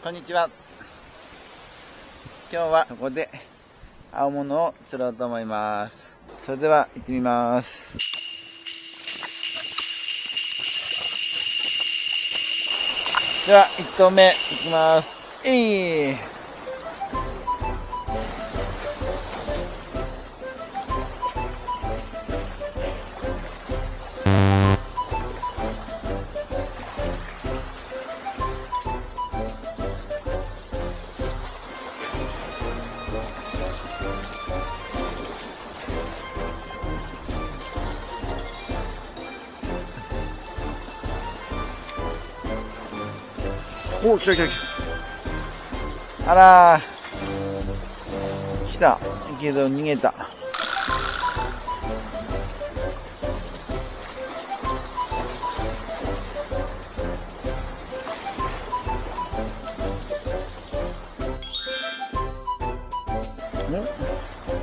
こんにちは。今日はここで青物を釣ろうと思います。それでは行ってみます。では1投目いきます。おお、来た来た来た。あらー、来たけど逃げた。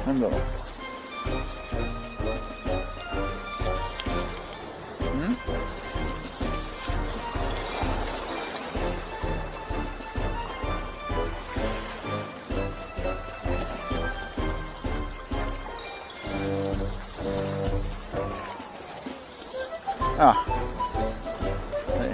なんだろう。ああ、はい。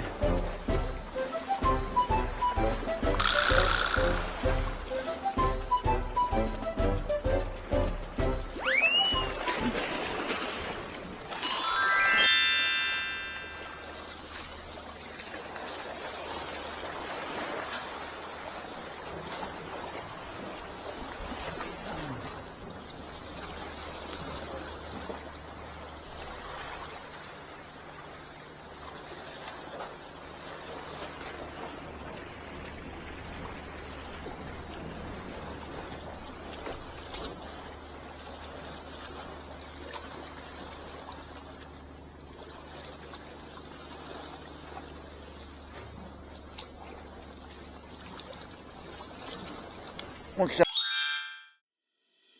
もう来た。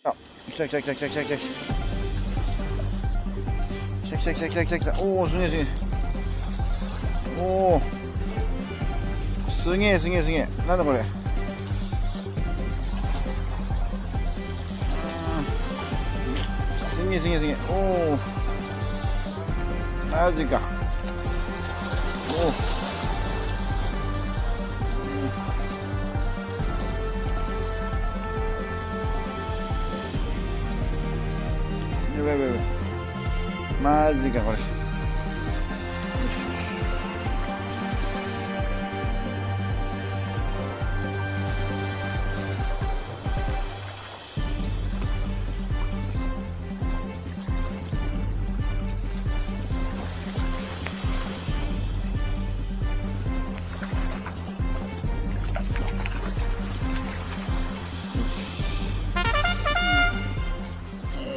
あ、来た来た来た来た来た来た来た来た来た来た来た来た。おお、すげえすげえ。おお、すげえすげえすげえ。なんだこれ。すげえすげえすげえ。おお、マジか。おお、やばいやばいやばい。マジかこれ。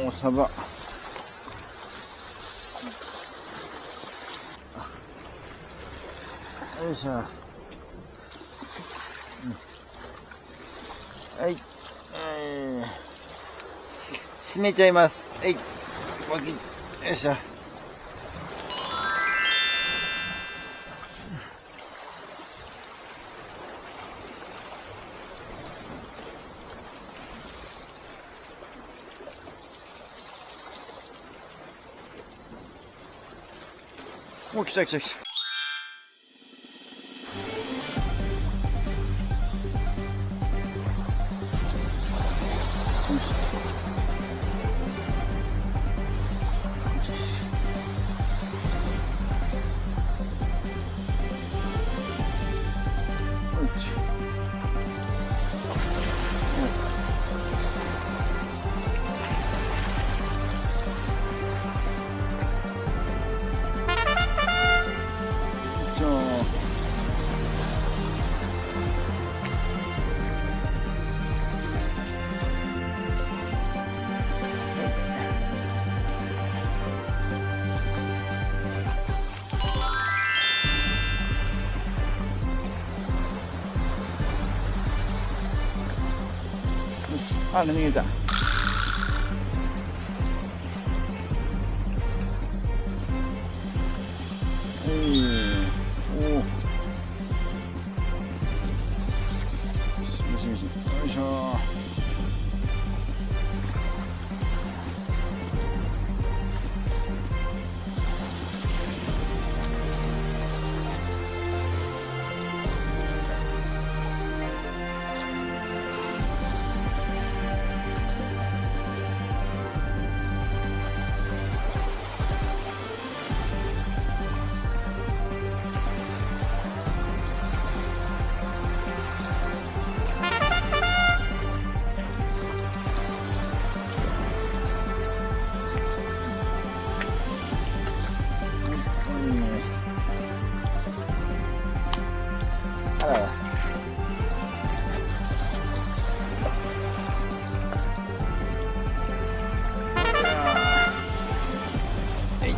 おお、サバ。よいしょ。はい。閉めちゃいます。はい。よいしょ。お、来た来た来た。あ、逃げた。おあらら。はい。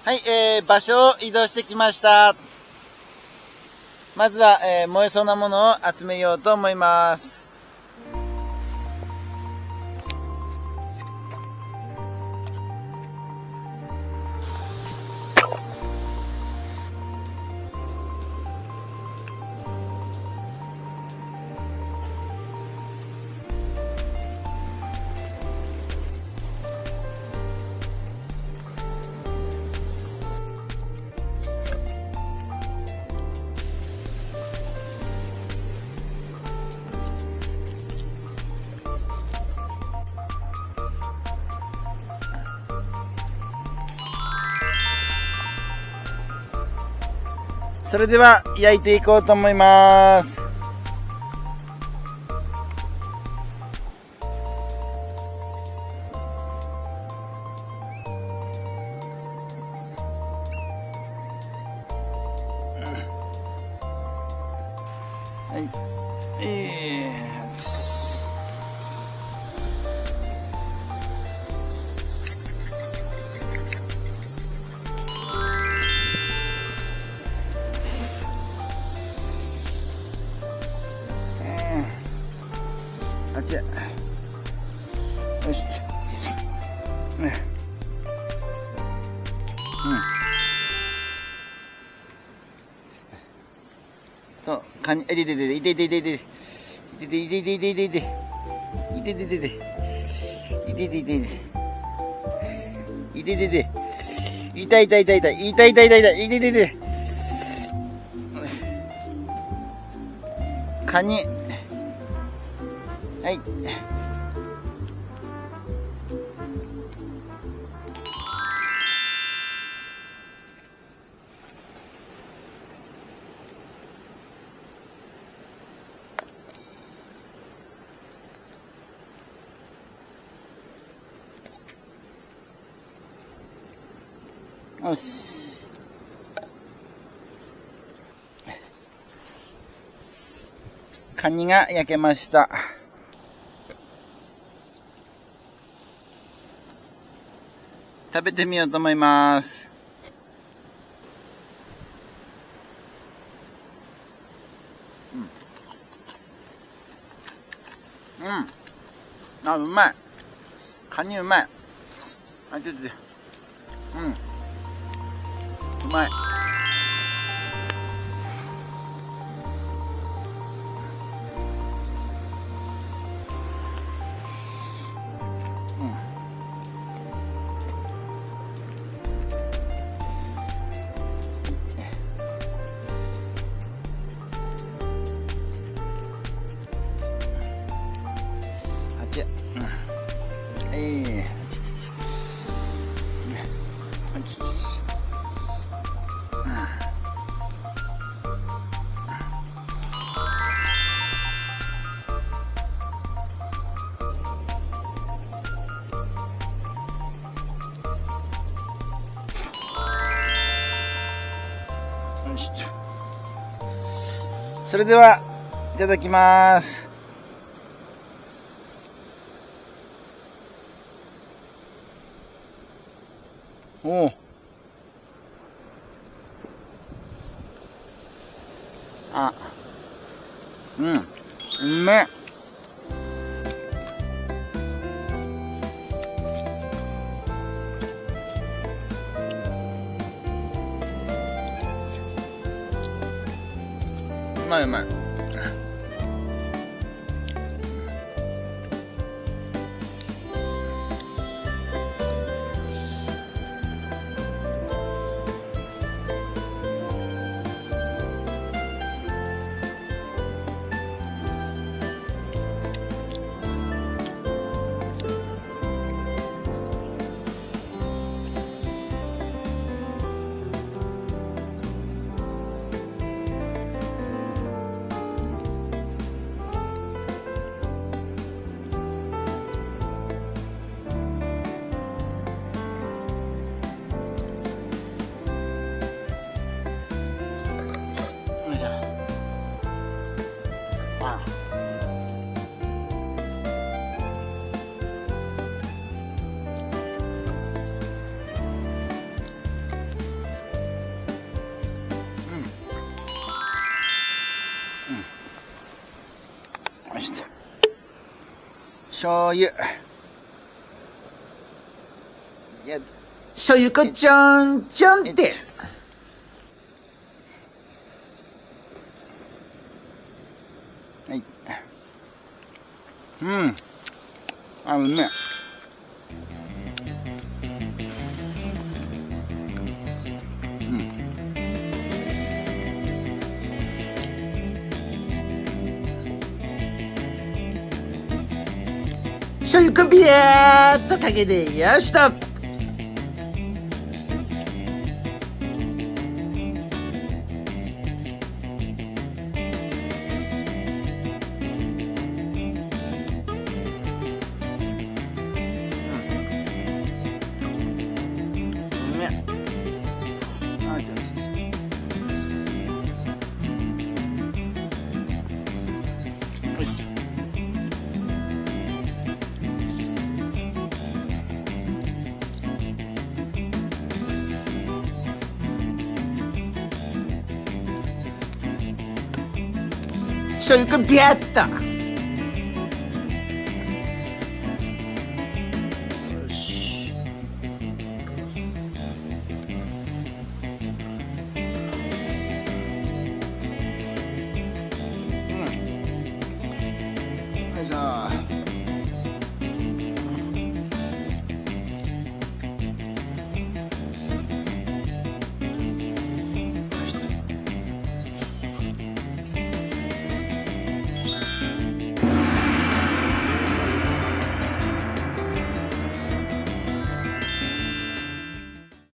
はい、場所を移動してきました。まずは、燃えそうなものを集めようと思います。それでは焼いていこうと思います。はい。あっち。よし。そう、カニ、いててて、いてててて、いてててててて、いてててて、いてててて、いてててて、いててて、いたいたいたいた、いたいたいたいた、いててて、カニ、はい。よし。カニが焼けました。食べてみようと思います。あ、うまい。カニうまい。あ、ちょっと、うまい。それではいただきます。おお。あ、うめえ。うまいうまい。醤油。醤油粉ちょんちょんって。はい。うん。あ、うめえ。醤油粉ビヤーっとかけてよしと。醤油粉ビヤーっと。